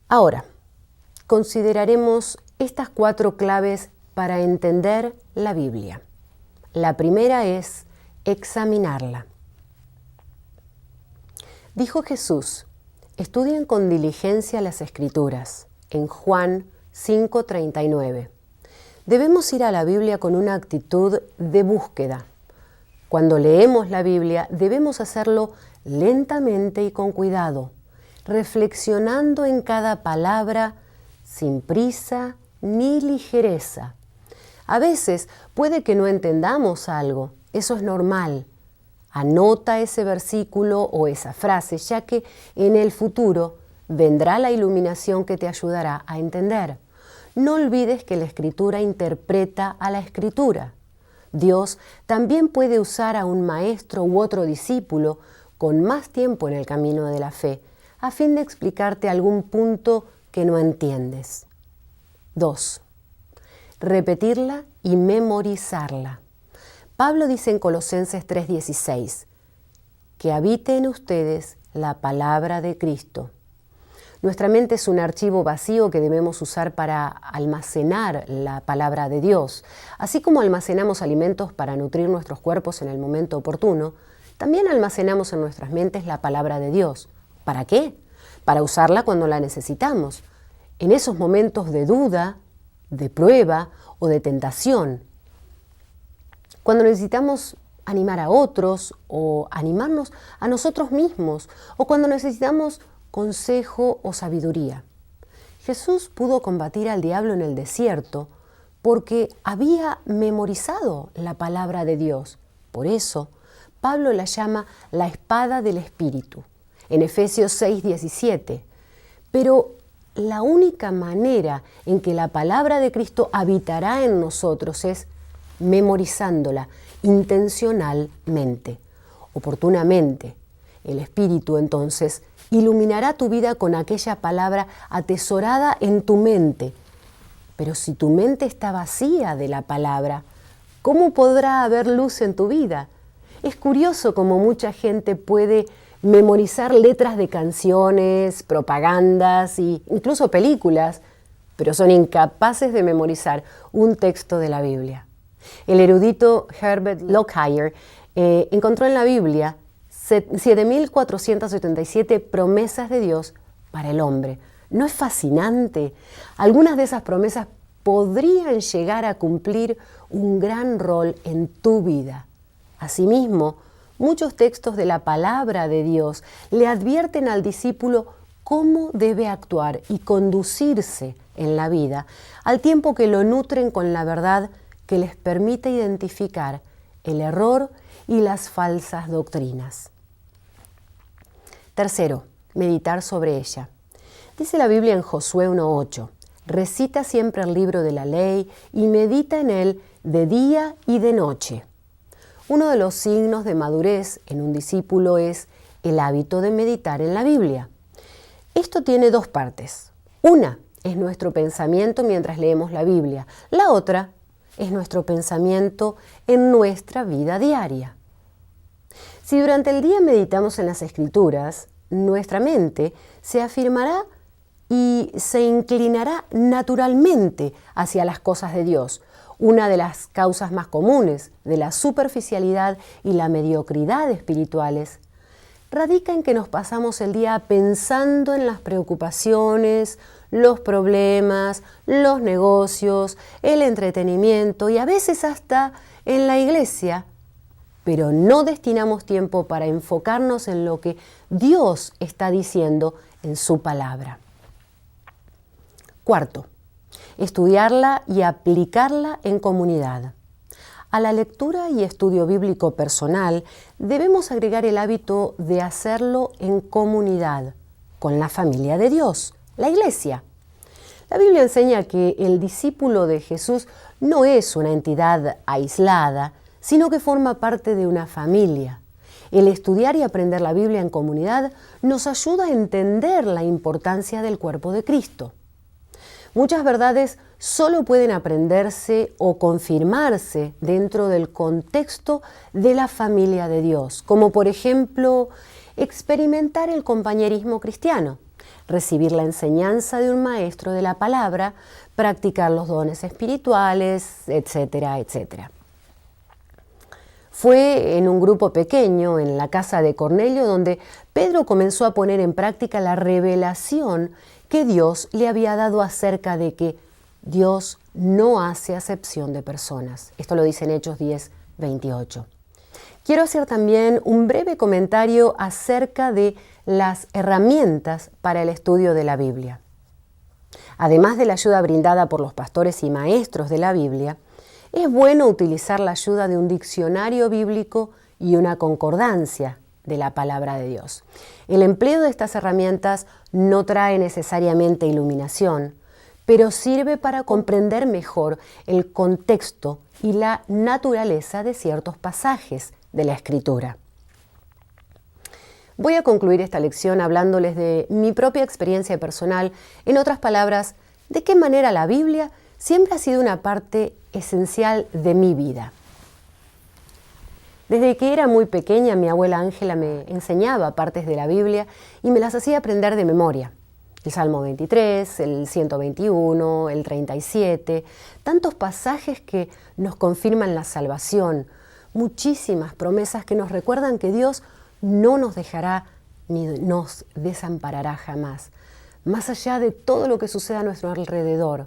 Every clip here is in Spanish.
Ahora, consideraremos estas 4 claves para entender la Biblia. La primera es examinarla. Dijo Jesús: estudien con diligencia las Escrituras, en Juan 5:39. Debemos ir a la Biblia con una actitud de búsqueda. Cuando leemos la Biblia, debemos hacerlo lentamente y con cuidado, reflexionando en cada palabra, sin prisa ni ligereza. A veces puede que no entendamos algo, eso es normal. Anota ese versículo o esa frase, ya que en el futuro vendrá la iluminación que te ayudará a entender. No olvides que la Escritura interpreta a la Escritura. Dios también puede usar a un maestro u otro discípulo con más tiempo en el camino de la fe, a fin de explicarte algún punto que no entiendes. 2. Repetirla y memorizarla. Pablo dice en Colosenses 3:16, que habite en ustedes la palabra de Cristo. Nuestra mente es un archivo vacío que debemos usar para almacenar la palabra de Dios. Así como almacenamos alimentos para nutrir nuestros cuerpos en el momento oportuno, también almacenamos en nuestras mentes la palabra de Dios. ¿Para qué? Para usarla cuando la necesitamos. En esos momentos de duda, de prueba o de tentación. Cuando necesitamos animar a otros o animarnos a nosotros mismos, o cuando necesitamos consejo o sabiduría. Jesús pudo combatir al diablo en el desierto porque había memorizado la palabra de Dios. Por eso, Pablo la llama la espada del Espíritu, en Efesios 6:17. Pero la única manera en que la palabra de Cristo habitará en nosotros es memorizándola intencionalmente, oportunamente. El Espíritu, entonces, iluminará tu vida con aquella palabra atesorada en tu mente. Pero si tu mente está vacía de la palabra, ¿cómo podrá haber luz en tu vida? Es curioso cómo mucha gente puede memorizar letras de canciones, propagandas e incluso películas, pero son incapaces de memorizar un texto de la Biblia. El erudito Herbert Lockyer encontró en la Biblia 7.477 promesas de Dios para el hombre. ¿No es fascinante? Algunas de esas promesas podrían llegar a cumplir un gran rol en tu vida. Asimismo, muchos textos de la palabra de Dios le advierten al discípulo cómo debe actuar y conducirse en la vida, al tiempo que lo nutren con la verdad que les permite identificar el error y las falsas doctrinas. Tercero, meditar sobre ella. Dice la Biblia en Josué 1:8, recita siempre el libro de la ley y medita en él de día y de noche. Uno de los signos de madurez en un discípulo es el hábito de meditar en la Biblia. Esto tiene 2 partes. Una es nuestro pensamiento mientras leemos la Biblia. La otra es nuestro pensamiento en nuestra vida diaria. Si durante el día meditamos en las Escrituras, nuestra mente se afirmará y se inclinará naturalmente hacia las cosas de Dios. Una de las causas más comunes de la superficialidad y la mediocridad espirituales radica en que nos pasamos el día pensando en las preocupaciones, los problemas, los negocios, el entretenimiento y a veces hasta en la iglesia, pero no destinamos tiempo para enfocarnos en lo que Dios está diciendo en su palabra. Cuarto, estudiarla y aplicarla en comunidad. A la lectura y estudio bíblico personal debemos agregar el hábito de hacerlo en comunidad, con la familia de Dios, la iglesia. La Biblia enseña que el discípulo de Jesús no es una entidad aislada, sino que forma parte de una familia. El estudiar y aprender la Biblia en comunidad nos ayuda a entender la importancia del cuerpo de Cristo. Muchas verdades solo pueden aprenderse o confirmarse dentro del contexto de la familia de Dios, como por ejemplo experimentar el compañerismo cristiano. recibir la enseñanza de un maestro de la palabra, practicar los dones espirituales, etcétera, etcétera. Fue en un grupo pequeño, en la casa de Cornelio, donde Pedro comenzó a poner en práctica la revelación que Dios le había dado acerca de que Dios no hace acepción de personas. Esto lo dice en Hechos 10, 28. Quiero hacer también un breve comentario acerca de las herramientas para el estudio de la Biblia. Además de la ayuda brindada por los pastores y maestros de la Biblia, es bueno utilizar la ayuda de un diccionario bíblico y una concordancia de la palabra de Dios. El empleo de estas herramientas no trae necesariamente iluminación, pero sirve para comprender mejor el contexto y la naturaleza de ciertos pasajes de la Escritura. Voy a concluir esta lección hablándoles de mi propia experiencia personal, en otras palabras, de qué manera la Biblia siempre ha sido una parte esencial de mi vida. Desde que era muy pequeña, mi abuela Ángela me enseñaba partes de la Biblia y me las hacía aprender de memoria. El Salmo 23, el 121, el 37, tantos pasajes que nos confirman la salvación, muchísimas promesas que nos recuerdan que Dios no nos dejará ni nos desamparará jamás, más allá de todo lo que suceda a nuestro alrededor,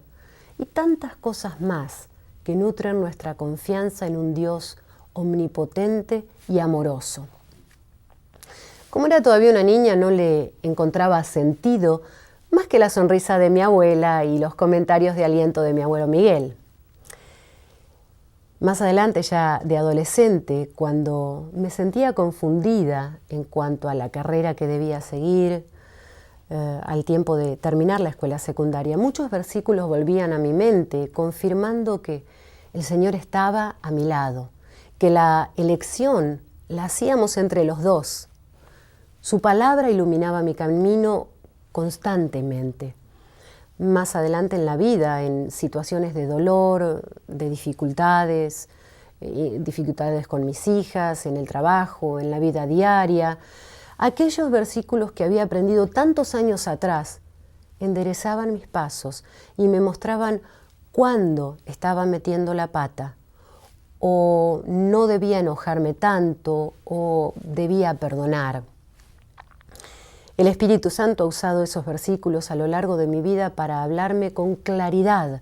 y tantas cosas más que nutren nuestra confianza en un Dios omnipotente y amoroso. Como era todavía una niña, no le encontraba sentido más que la sonrisa de mi abuela y los comentarios de aliento de mi abuelo Miguel. Más adelante, ya de adolescente, cuando me sentía confundida en cuanto a la carrera que debía seguir, al tiempo de terminar la escuela secundaria, muchos versículos volvían a mi mente, confirmando que el Señor estaba a mi lado, que la elección la hacíamos entre los dos. Su palabra iluminaba mi camino constantemente. Más adelante en la vida, en situaciones de dolor, de dificultades con mis hijas, en el trabajo, en la vida diaria, aquellos versículos que había aprendido tantos años atrás enderezaban mis pasos y me mostraban cuándo estaba metiendo la pata, o no debía enojarme tanto, o debía perdonar. El Espíritu Santo ha usado esos versículos a lo largo de mi vida para hablarme con claridad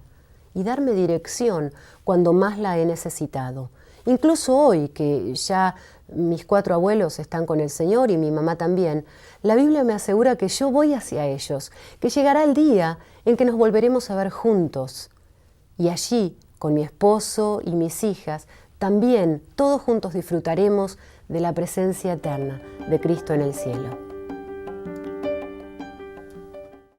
y darme dirección cuando más la he necesitado. Incluso hoy, que ya mis 4 abuelos están con el Señor y mi mamá también, la Biblia me asegura que yo voy hacia ellos, que llegará el día en que nos volveremos a ver juntos. Y allí, con mi esposo y mis hijas, también todos juntos disfrutaremos de la presencia eterna de Cristo en el cielo.